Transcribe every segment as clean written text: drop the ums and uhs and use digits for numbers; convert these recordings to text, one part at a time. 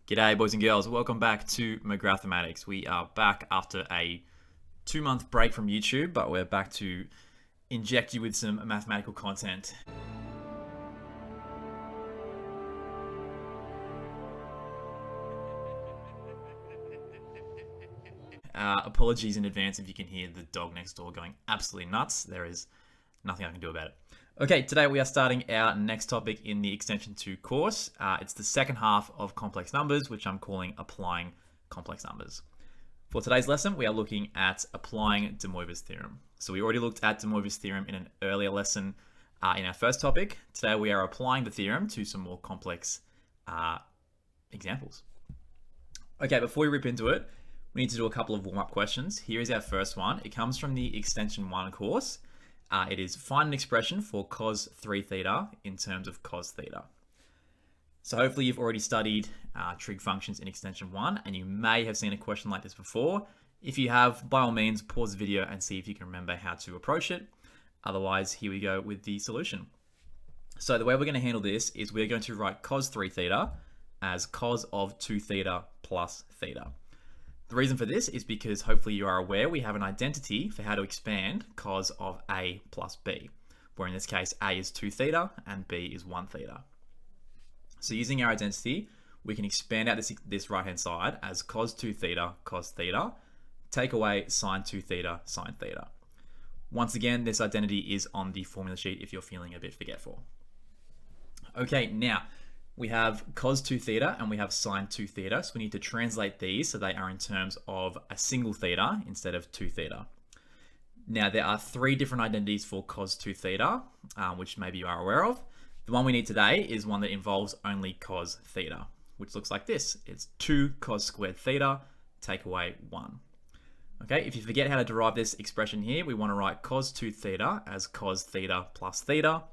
G'day boys and girls, welcome back to Mathematics. We are back after a 2-month break from YouTube, but we're back to inject you with some mathematical content. Apologies in advance if you can hear the dog next door going absolutely nuts. There is nothing I can do about it. Okay, today we are starting our next topic in the Extension 2 course. It's the second half of complex numbers, which I'm calling applying complex numbers. For today's lesson, we are looking at applying de Moivre's theorem. So we already looked at de Moivre's theorem in an earlier lesson in our first topic. Today we are applying the theorem to some more complex examples. Okay, before we rip into it, we need to do a couple of warm-up questions. Here is our first one. It comes from the Extension 1 course. It is find an expression for cos 3 theta in terms of cos theta. So hopefully you've already studied trig functions in Extension 1 and you may have seen a question like this before. If you have, by all means, pause the video and see if you can remember how to approach it. Otherwise, here we go with the solution. So the way we're going to handle this is we're going to write cos 3 theta as cos of 2 theta plus theta. The reason for this is because hopefully you are aware we have an identity for how to expand cos of a plus b, where in this case a is 2 theta and b is 1 theta. So using our identity, we can expand out this right-hand side as cos 2 theta cos theta, take away sine 2 theta sine theta. Once again, this identity is on the formula sheet if you're feeling a bit forgetful. Okay, now we have cos 2 theta and we have sine 2 theta. So we need to translate these so they are in terms of a single theta instead of 2 theta. Now there are 3 different identities for cos 2 theta, which maybe you are aware of. The one we need today is one that involves only cos theta, which looks like this. It's 2 cos squared theta, take away 1. Okay, if you forget how to derive this expression here, we want to write cos 2 theta as cos theta plus theta.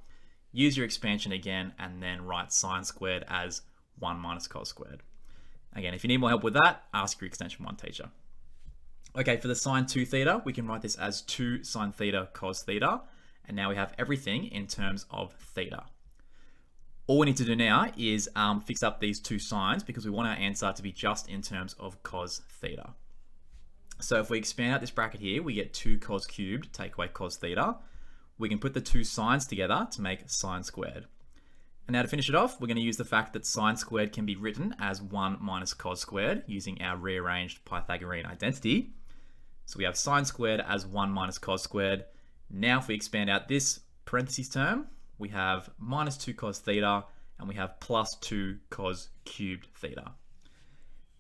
Use your expansion again and then write sine squared as 1 minus cos squared. Again, if you need more help with that, ask your Extension 1 teacher. Okay, for the sine 2 theta, we can write this as 2 sine theta cos theta. And now we have everything in terms of theta. All we need to do now is fix up these 2 signs because we want our answer to be just in terms of cos theta. So if we expand out this bracket here, we get 2 cos cubed, take away cos theta. We can put the 2 sines together to make sine squared. And now to finish it off, we're going to use the fact that sine squared can be written as 1 minus cos squared using our rearranged Pythagorean identity. So we have sine squared as 1 minus cos squared. Now if we expand out this parentheses term, we have minus 2 cos theta and we have plus 2 cos cubed theta.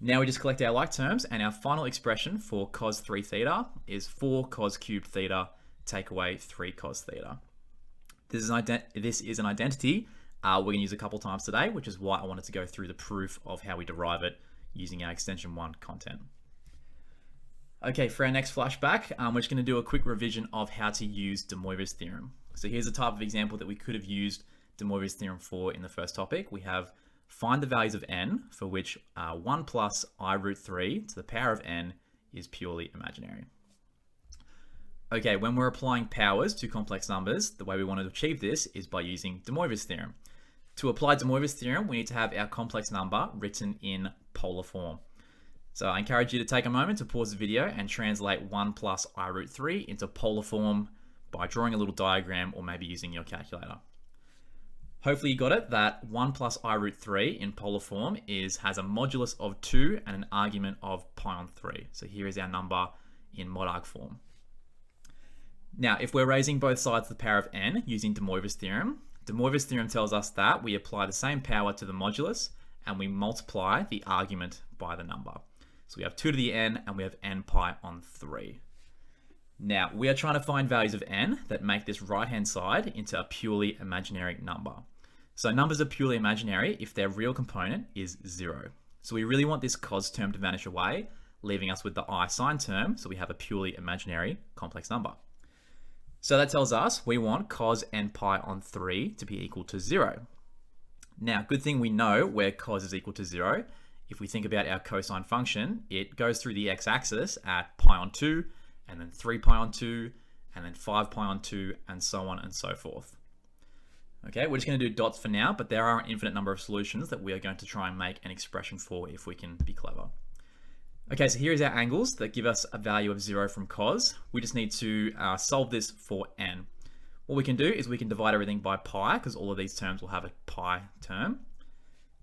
Now we just collect our like terms and our final expression for cos 3 theta is 4 cos cubed theta take away 3 cos theta. This is an identity we're going to use a couple times today, which is why I wanted to go through the proof of how we derive it using our Extension 1 content. Okay, for our next flashback, we're just going to do a quick revision of how to use de Moivre's theorem. So here's a type of example that we could have used de Moivre's theorem for in the first topic. We have find the values of n for which 1 plus I root 3 to the power of n is purely imaginary. Okay, when we're applying powers to complex numbers, the way we want to achieve this is by using de Moivre's theorem. To apply de Moivre's theorem, we need to have our complex number written in polar form. So I encourage you to take a moment to pause the video and translate 1 plus I root 3 into polar form by drawing a little diagram or maybe using your calculator. Hopefully you got it, that 1 plus I root 3 in polar form has a modulus of 2 and an argument of pi on 3. So here is our number in mod arg form. Now, if we're raising both sides to the power of n using de Moivre's theorem tells us that we apply the same power to the modulus and we multiply the argument by the number. So we have 2 to the n and we have n pi on 3. Now, we are trying to find values of n that make this right-hand side into a purely imaginary number. So numbers are purely imaginary if their real component is 0. So we really want this cos term to vanish away, leaving us with the I sine term, so we have a purely imaginary complex number. So that tells us we want cos n pi on 3 to be equal to 0. Now, good thing we know where cos is equal to 0. If we think about our cosine function, it goes through the x-axis at pi on 2, and then 3 pi on 2, and then 5 pi on 2, and so on and so forth. Okay, we're just going to do dots for now, but there are an infinite number of solutions that we are going to try and make an expression for if we can be clever. Okay, so here is our angles that give us a value of 0 from cos. We just need to solve this for n. What we can do is we can divide everything by pi, because all of these terms will have a pi term.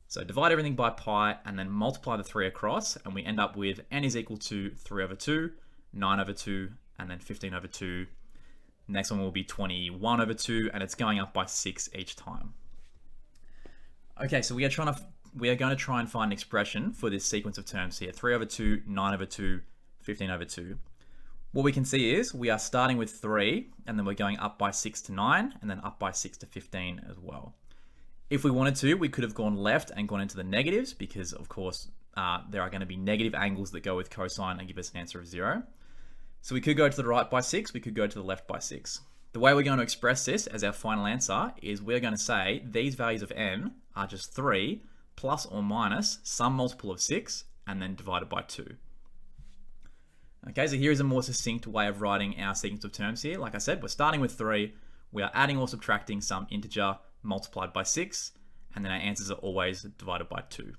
So divide everything by pi and then multiply the 3 across, and we end up with n is equal to 3 over 2, 9 over 2, and then 15 over 2. Next one will be 21 over 2, and it's going up by 6 each time. Okay, so we are going to try and find an expression for this sequence of terms here. 3 over 2, 9 over 2, 15 over 2. What we can see is we are starting with 3, and then we're going up by 6 to 9, and then up by 6 to 15 as well. If we wanted to, we could have gone left and gone into the negatives, because of course there are going to be negative angles that go with cosine and give us an answer of 0. So we could go to the right by 6, we could go to the left by 6. The way we're going to express this as our final answer is we're going to say these values of n are just 3 plus or minus some multiple of 6 and then divided by 2. Okay, so here is a more succinct way of writing our sequence of terms here. Like I said, we're starting with 3, we are adding or subtracting some integer multiplied by 6, and then our answers are always divided by 2.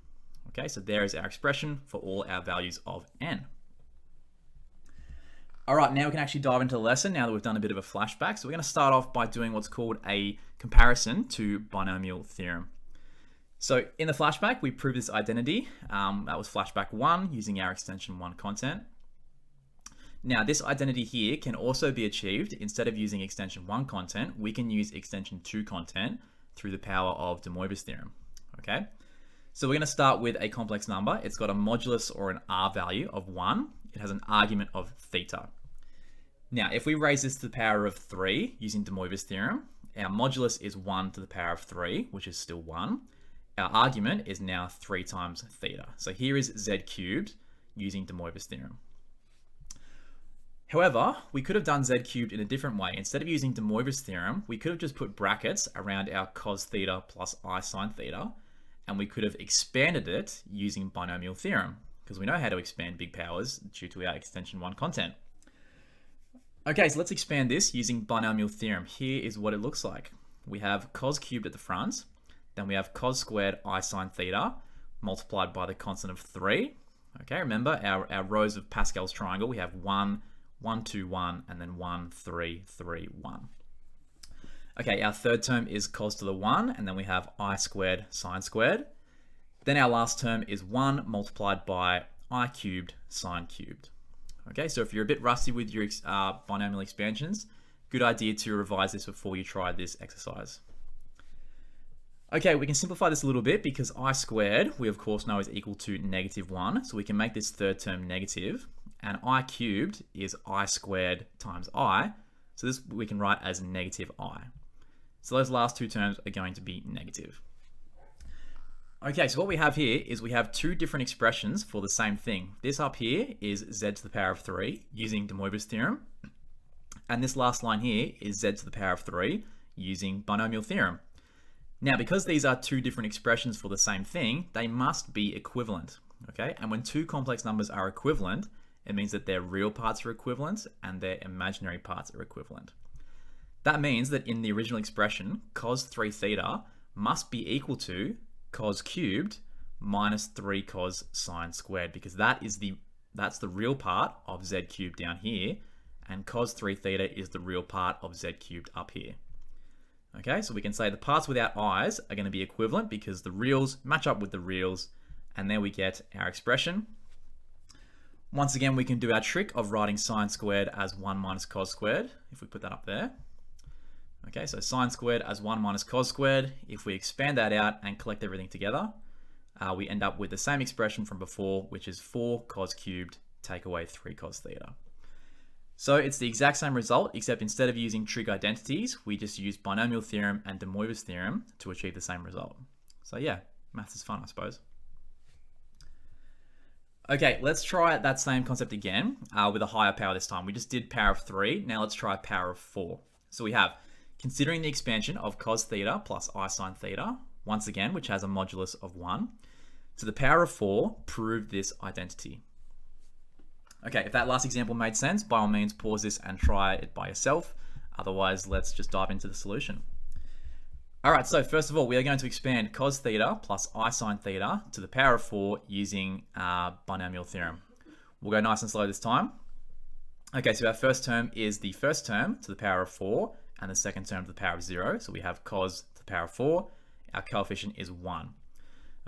Okay, so there is our expression for all our values of n. All right, now we can actually dive into the lesson now that we've done a bit of a flashback. So we're going to start off by doing what's called a comparison to binomial theorem. So in the flashback, we proved this identity. That was flashback 1 using our extension 1 content. Now this identity here can also be achieved instead of using extension 1 content, we can use extension 2 content through the power of de Moivre's theorem. Okay, so we're going to start with a complex number. It's got a modulus or an r value of 1. It has an argument of theta. Now, if we raise this to the power of 3 using de Moivre's theorem, our modulus is 1 to the power of 3, which is still 1. Our argument is now 3 times theta. So here is z cubed using de Moivre's theorem. However, we could have done z cubed in a different way. Instead of using de Moivre's theorem, we could have just put brackets around our cos theta plus I sine theta, and we could have expanded it using binomial theorem, because we know how to expand big powers due to our extension 1 content. Okay, so let's expand this using binomial theorem. Here is what it looks like. We have cos cubed at the front, then we have cos squared I sine theta multiplied by the constant of 3. Okay, remember our rows of Pascal's triangle, we have 1, 1, 2, 1, and then 1, 3, 3, 1. Okay, our third term is cos to the 1, and then we have I squared sine squared. Then our last term is 1 multiplied by I cubed sine cubed. Okay, so if you're a bit rusty with your binomial expansions, good idea to revise this before you try this exercise. Okay, we can simplify this a little bit because I squared, we of course know is equal to -1, so we can make this third term negative, and I cubed is I squared times I, so this we can write as negative I. So those last two terms are going to be negative. Okay, so what we have here is we have two different expressions for the same thing. This up here is z to the power of 3 using de Moivre's theorem, and this last line here is z to the power of 3 using binomial theorem. Now, because these are two different expressions for the same thing, they must be equivalent, okay? And when two complex numbers are equivalent, it means that their real parts are equivalent and their imaginary parts are equivalent. That means that in the original expression, cos 3 theta must be equal to cos cubed minus 3 cos sine squared, because that's the real part of z cubed down here, and cos 3 theta is the real part of z cubed up here. Okay, so we can say the parts without i's are going to be equivalent because the reals match up with the reals, and there we get our expression. Once again, we can do our trick of writing sine squared as 1 minus cos squared, if we put that up there. Okay, so sine squared as 1 minus cos squared. If we expand that out and collect everything together, we end up with the same expression from before, which is 4 cos cubed take away 3 cos theta. So it's the exact same result, except instead of using trig identities, we just use binomial theorem and de Moivre's theorem to achieve the same result. So yeah, maths is fun, I suppose. Okay, let's try that same concept again with a higher power this time. We just did power of 3. Now let's try power of 4. So we have, considering the expansion of cos theta plus I sine theta, once again, which has a modulus of 1, to the power of 4, prove this identity. Okay, if that last example made sense, by all means pause this and try it by yourself. Otherwise, let's just dive into the solution. All right, so first of all, we are going to expand cos theta plus I sine theta to the power of 4 using binomial theorem. We'll go nice and slow this time. Okay, so our first term is the first term to the power of 4 and the second term to the power of 0. So we have cos to the power of 4. Our coefficient is 1.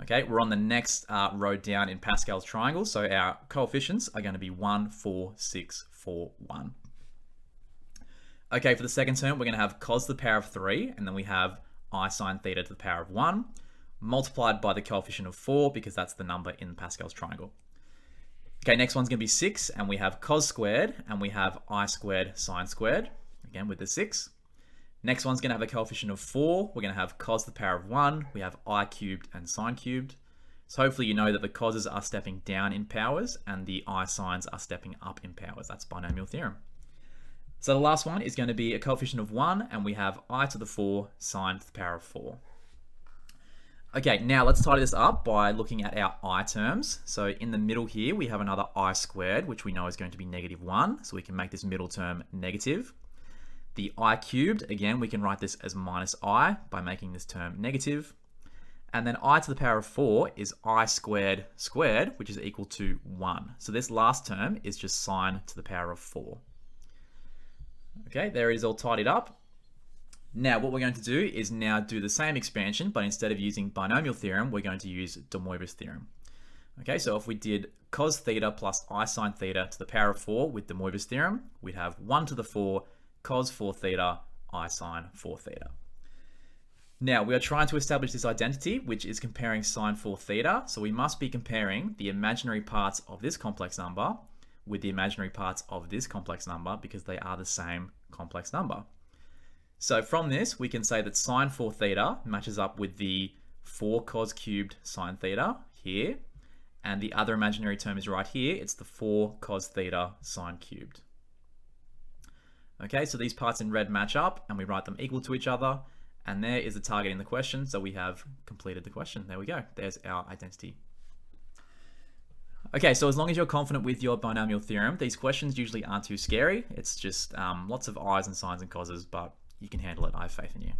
Okay, we're on the next row down in Pascal's triangle. So our coefficients are going to be 1, 4, 6, 4, 1. Okay, for the second term, we're going to have cos to the power of 3, and then we have I sine theta to the power of 1, multiplied by the coefficient of 4, because that's the number in Pascal's triangle. Okay, next one's going to be 6, and we have cos squared, and we have I squared sine squared, again with the 6. Next one's going to have a coefficient of 4. We're going to have cos to the power of 1. We have I cubed and sine cubed. So hopefully you know that the coses are stepping down in powers, and the I sines are stepping up in powers. That's binomial theorem. So the last one is going to be a coefficient of 1, and we have I to the 4 sine to the power of 4. Okay, now let's tidy this up by looking at our I terms. So in the middle here, we have another I squared, which we know is going to be negative 1. So we can make this middle term negative. The I cubed, again, we can write this as minus I by making this term negative. And then I to the power of 4 is I squared squared, which is equal to 1. So this last term is just sine to the power of 4. Okay, there it is all tidied up. Now what we're going to do is now do the same expansion, but instead of using binomial theorem, we're going to use de Moivre's theorem. Okay, so if we did cos theta plus I sine theta to the power of 4 with de Moivre's theorem, we'd have 1 to the 4 cos 4 theta I sine 4 theta. Now we are trying to establish this identity, which is comparing sine 4 theta. So we must be comparing the imaginary parts of this complex number with the imaginary parts of this complex number, because they are the same complex number. So from this, we can say that sine 4 theta matches up with the 4 cos cubed sine theta here, and the other imaginary term is right here. It's the 4 cos theta sine cubed. Okay, so these parts in red match up, and we write them equal to each other, and there is the target in the question, so we have completed the question. There we go. There's our identity. Okay, so as long as you're confident with your binomial theorem, these questions usually aren't too scary. It's just lots of i's and sines and coses, but you can handle it. I have faith in you.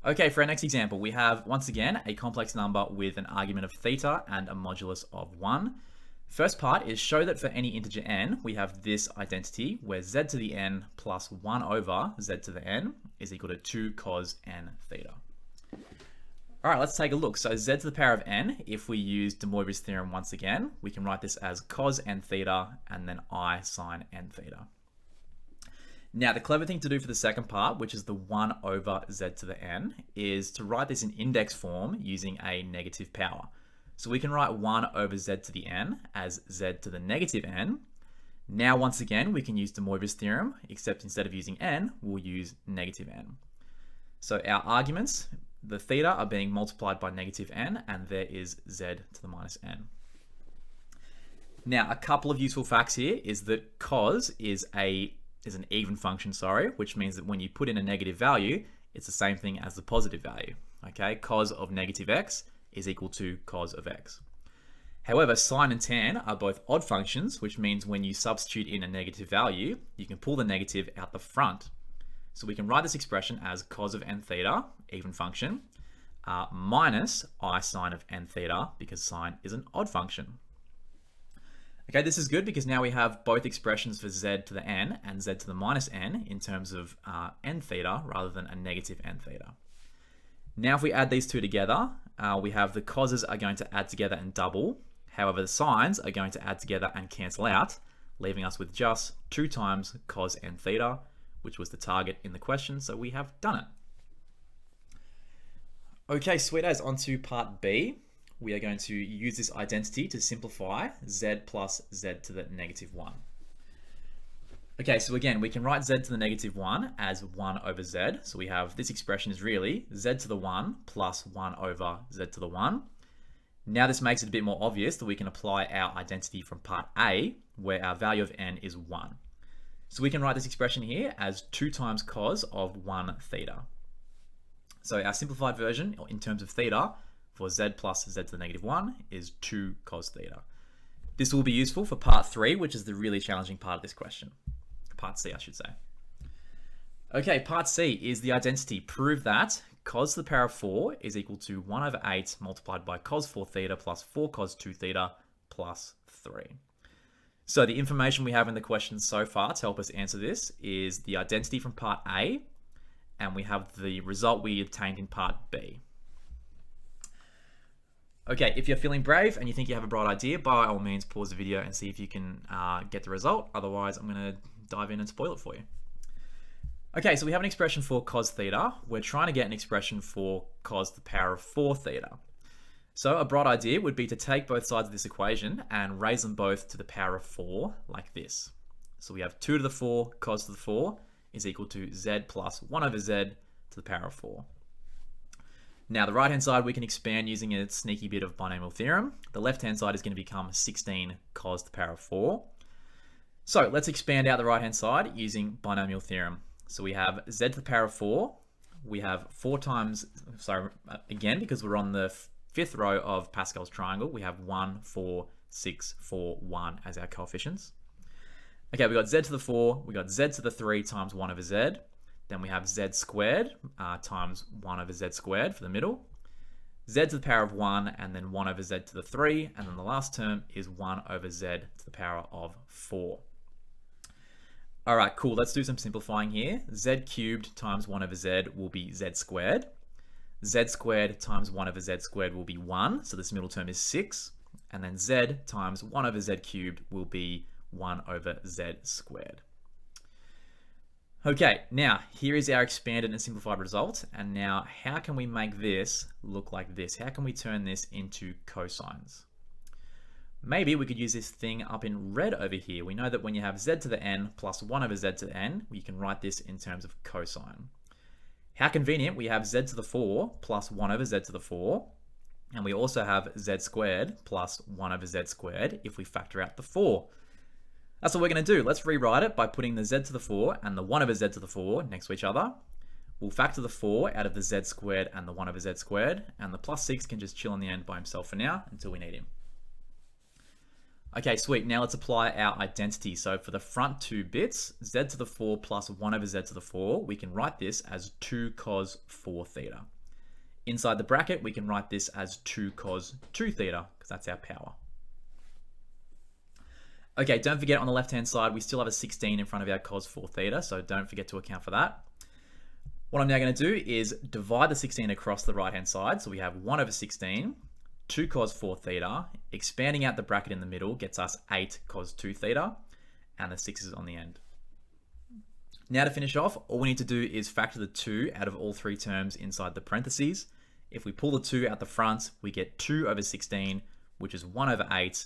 Okay, for our next example, we have, once again, a complex number with an argument of theta and a modulus of 1. First part is show that for any integer n, we have this identity where z to the n plus 1 over z to the n is equal to 2 cos n theta. All right, let's take a look. So z to the power of n, if we use de Moivre's theorem once again, we can write this as cos n theta and then I sine n theta. Now, the clever thing to do for the second part, which is the 1 over z to the n, is to write this in index form using a negative power. So we can write 1 over z to the n as z to the negative n. Now, once again, we can use de Moivre's theorem, except instead of using n, we'll use negative n. So our arguments, the theta, are being multiplied by negative n, and there is z to the minus n. Now, a couple of useful facts here is that cos is an even function, which means that when you put in a negative value, it's the same thing as the positive value. Okay, cos of negative x is equal to cos of x. However, sine and tan are both odd functions, which means when you substitute in a negative value, you can pull the negative out the front. So we can write this expression as cos of n theta, even function, minus I sine of n theta, because sine is an odd function. Okay, this is good because now we have both expressions for z to the n and z to the minus n in terms of n theta rather than a negative n theta. Now if we add these two together, we have the coses are going to add together and double. However, the sines are going to add together and cancel out, leaving us with just 2 times cos n theta, which was the target in the question, so we have done it. Okay, sweet as, on to part B. We are going to use this identity to simplify z plus z to the negative 1. Okay, so again, we can write z to the negative 1 as 1 over z. So we have this expression is really z to the 1 plus 1 over z to the 1. Now this makes it a bit more obvious that we can apply our identity from part A, where our value of n is 1. So we can write this expression here as 2 times cos of 1 theta. So our simplified version in terms of theta for z plus z to the negative 1 is 2 cos theta. This will be useful for part 3, which is the really challenging part of this question. Part C, I should say. Okay, part C is the identity. Prove that cos to the power of 4 is equal to 1 over 8 multiplied by cos 4 theta plus 4 cos 2 theta plus 3. So the information we have in the question so far to help us answer this is the identity from part A, and we have the result we obtained in part B. Okay, if you're feeling brave and you think you have a bright idea, by all means pause the video and see if you can get the result. Otherwise, I'm going to dive in and spoil it for you. Okay, so we have an expression for cos theta. We're trying to get an expression for cos to the power of 4 theta. So a bright idea would be to take both sides of this equation and raise them both to the power of 4 like this. So we have 2 to the 4 cos to the 4 is equal to z plus 1 over z to the power of 4. Now the right hand side we can expand using a sneaky bit of binomial theorem. The left hand side is going to become 16 cos to the power of 4. So let's expand out the right hand side using binomial theorem. So we have z to the power of 4. We have 4 times, sorry, again, because we're on the fifth row of Pascal's triangle, we have 1, 4, 6, 4, 1 as our coefficients. Okay, we got z to the 4, we got z to the 3 times 1 over z. Then we have z squared times 1 over z squared for the middle. Z to the power of 1, and then 1 over z to the 3. And then the last term is 1 over z to the power of 4. All right, cool. Let's do some simplifying here. Z cubed times 1 over z will be z squared. Z squared times 1 over z squared will be 1. So this middle term is 6. And then z times 1 over z cubed will be 1 over z squared. Okay, now here is our expanded and simplified result. And now how can we make this look like this? How can we turn this into cosines? Maybe we could use this thing up in red over here. We know that when you have z to the n plus 1 over z to the n, you can write this in terms of cosine. How convenient, we have z to the 4 plus 1 over z to the 4. And we also have z squared plus 1 over z squared if we factor out the 4. That's what we're going to do. Let's rewrite it by putting the z to the 4 and the 1 over z to the 4 next to each other. We'll factor the 4 out of the z squared and the 1 over z squared. And the plus 6 can just chill on the end by himself for now until we need him. Okay, sweet. Now let's apply our identity. So for the front two bits, z to the 4 plus 1 over z to the 4, we can write this as 2 cos 4 theta. Inside the bracket, we can write this as 2 cos 2 theta, because that's our power. Okay, don't forget on the left-hand side, we still have a 16 in front of our cos 4 theta, so don't forget to account for that. What I'm now going to do is divide the 16 across the right-hand side. So we have 1 over 16, 2 cos 4 theta, expanding out the bracket in the middle gets us 8 cos 2 theta, and the 6 is on the end. Now to finish off, all we need to do is factor the 2 out of all 3 terms inside the parentheses. If we pull the 2 out the front, we get 2 over 16, which is 1 over 8.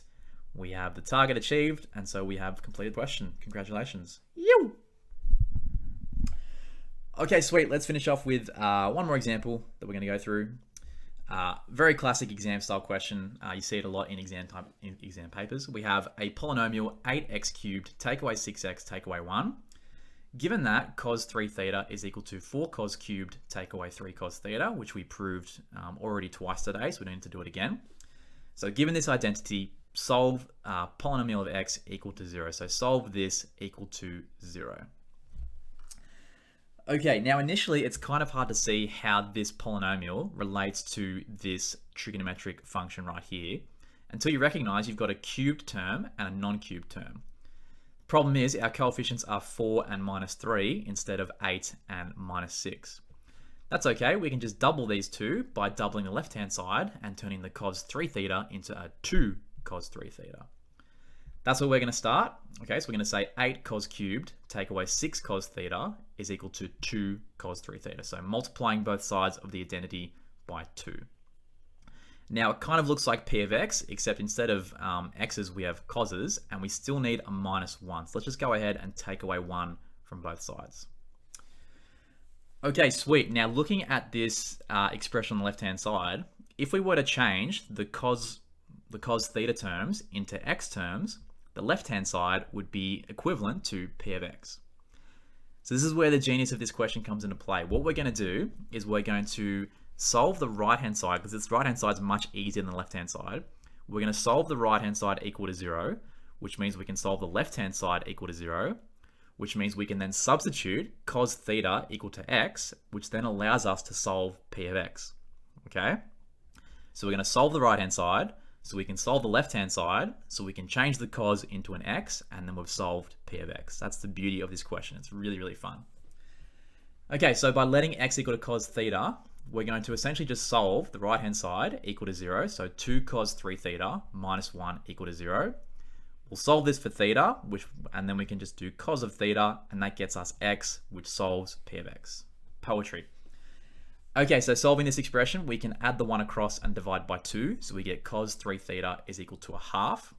We have the target achieved, and so we have completed the question. Congratulations. Yo! Okay, sweet. Let's finish off with one more example that we're going to go through. Very classic exam style question. You see it a lot in exam papers. We have a polynomial 8x cubed, take away 6x, take away 1. Given that cos 3 theta is equal to 4 cos cubed, take away 3 cos theta, which we proved already twice today, so we don't need to do it again. So given this identity, solve polynomial of x equal to 0. So solve this equal to 0. Okay, now initially it's kind of hard to see how this polynomial relates to this trigonometric function right here until you recognize you've got a cubed term and a non-cubed term. Problem is our coefficients are 4 and minus 3 instead of 8 and minus 6. That's okay, we can just double these two by doubling the left-hand side and turning the cos 3 theta into a 2 cos 3 theta. That's where we're going to start. Okay, so we're going to say 8 cos cubed, take away 6 cos theta is equal to 2 cos 3 theta. So multiplying both sides of the identity by 2. Now it kind of looks like p of x, except instead of x's we have cos's, and we still need a minus 1. So let's just go ahead and take away 1 from both sides. Okay, sweet. Now looking at this expression on the left-hand side, if we were to change the cos theta terms into x terms, the left-hand side would be equivalent to p of x. So this is where the genius of this question comes into play. What we're going to do is we're going to solve the right-hand side, because this right-hand side is much easier than the left-hand side. We're going to solve the right-hand side equal to 0, which means we can solve the left-hand side equal to 0. which means we can then substitute cos theta equal to x, which then allows us to solve p of x. Okay? So we're going to solve the right-hand side, so we can solve the left-hand side, so we can change the cos into an x, and then we've solved p of x. That's the beauty of this question. It's really, really fun. Okay, so by letting x equal to cos theta, we're going to essentially just solve the right-hand side equal to 0. So 2 cos 3 theta minus 1 equal to 0. We'll solve this for theta, and then we can just do cos of theta, and that gets us x, which solves p of x. Poetry. Okay, so solving this expression, we can add the 1 across and divide by 2. So we get cos 3 theta is equal to a half.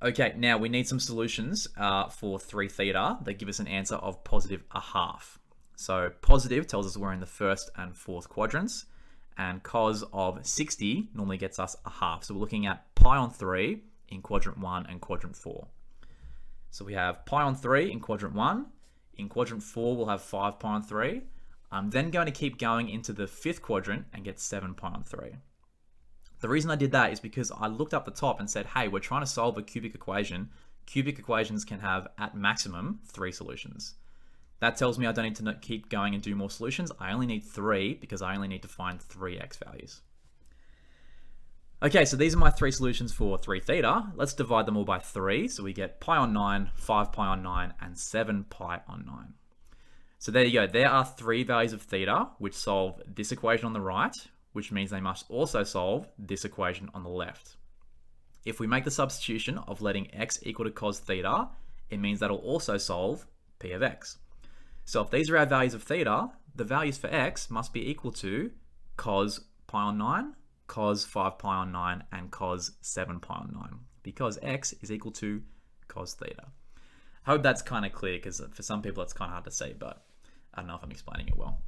Okay, now we need some solutions for 3 theta that give us an answer of positive a half. So positive tells us we're in the first and fourth quadrants, and cos of 60 normally gets us a half. So we're looking at pi on 3 in quadrant 1 and quadrant 4. So we have pi on 3 in quadrant 1. In quadrant 4, we'll have 5 pi on 3. I'm then going to keep going into the fifth quadrant and get 7 pi on 3. The reason I did that is because I looked up the top and said, hey, we're trying to solve a cubic equation. Cubic equations can have, at maximum, 3 solutions. That tells me I don't need to keep going and do more solutions. I only need 3 because I only need to find 3 x values. Okay, so these are my 3 solutions for 3 theta. Let's divide them all by 3. So we get pi on 9, 5 pi on 9, and 7 pi on 9. So there you go. There are 3 values of theta which solve this equation on the right, which means they must also solve this equation on the left. If we make the substitution of letting x equal to cos theta, it means that'll also solve p of x. So if these are our values of theta, the values for x must be equal to cos pi on 9, cos 5 pi on 9, and cos 7 pi on 9, because x is equal to cos theta. I hope that's kind of clear, because for some people it's kind of hard to see, but I don't know if I'm explaining it well.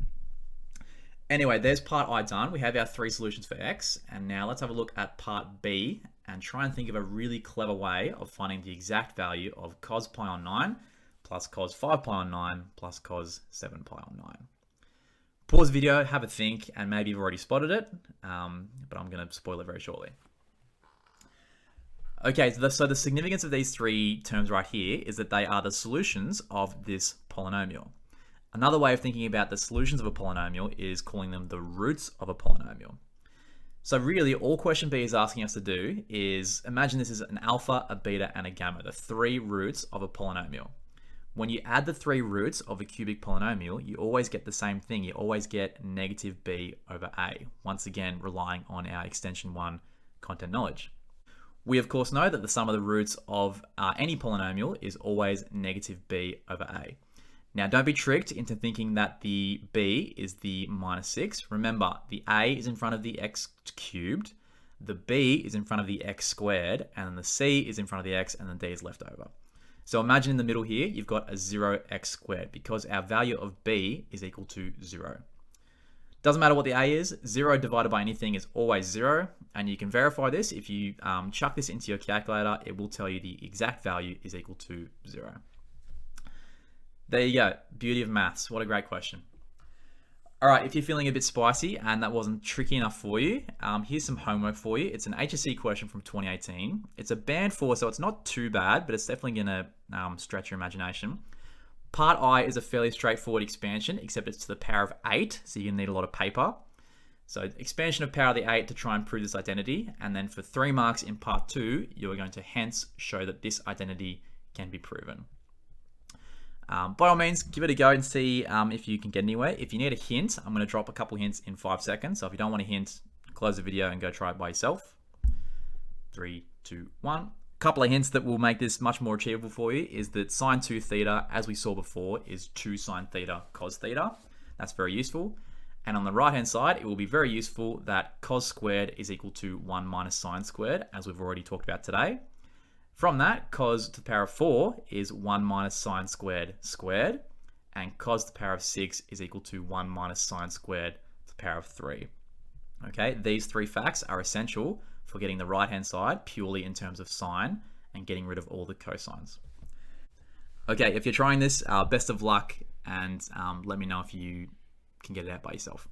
Anyway, there's part I done. We have our 3 solutions for x, and now let's have a look at part B and try and think of a really clever way of finding the exact value of cos pi on 9 plus cos 5 pi on 9 plus cos 7 pi on 9. Pause the video, have a think, and maybe you've already spotted it, but I'm going to spoil it very shortly. Okay, so the significance of these 3 terms right here is that they are the solutions of this polynomial. Another way of thinking about the solutions of a polynomial is calling them the roots of a polynomial. So really, all question B is asking us to do is imagine this is an alpha, a beta, and a gamma, the 3 roots of a polynomial. When you add the 3 roots of a cubic polynomial, you always get the same thing. You always get negative b over a, once again relying on our extension 1 content knowledge. We of course know that the sum of the roots of any polynomial is always negative b over a. Now don't be tricked into thinking that the b is the minus 6. Remember, the a is in front of the x cubed, the b is in front of the x squared, and then the c is in front of the x, and then d is left over. So imagine in the middle here, you've got a 0x squared because our value of b is equal to 0. Doesn't matter what the a is, 0 divided by anything is always 0. And you can verify this. If you chuck this into your calculator, it will tell you the exact value is equal to 0. There you go. Beauty of maths. What a great question. All right, if you're feeling a bit spicy and that wasn't tricky enough for you, here's some homework for you. It's an HSC question from 2018. It's a band 4, so it's not too bad, but it's definitely going to stretch your imagination. Part I is a fairly straightforward expansion, except it's to the power of 8, so you're going to need a lot of paper. So expansion of power of the 8 to try and prove this identity, and then for 3 marks in part 2, you're going to hence show that this identity can be proven. By all means, give it a go and see if you can get anywhere. If you need a hint, I'm going to drop a couple hints in 5 seconds. So if you don't want a hint, close the video and go try it by yourself. 3, 2, 1. A couple of hints that will make this much more achievable for you is that sine 2 theta, as we saw before, is 2 sine theta cos theta. That's very useful. And on the right-hand side, it will be very useful that cos squared is equal to 1 minus sine squared, as we've already talked about today. From that, cos to the power of 4 is 1 minus sine squared squared, and cos to the power of 6 is equal to 1 minus sine squared to the power of 3. Okay, these 3 facts are essential for getting the right-hand side purely in terms of sine and getting rid of all the cosines. Okay, if you're trying this, best of luck, and let me know if you can get it out by yourself.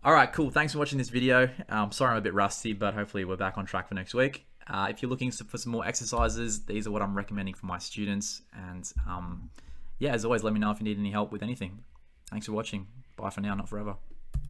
All right, cool. Thanks for watching this video. Sorry I'm a bit rusty, but hopefully we're back on track for next week. If you're looking for some more exercises, these are what I'm recommending for my students. And yeah, as always, let me know if you need any help with anything. Thanks for watching. Bye for now, not forever.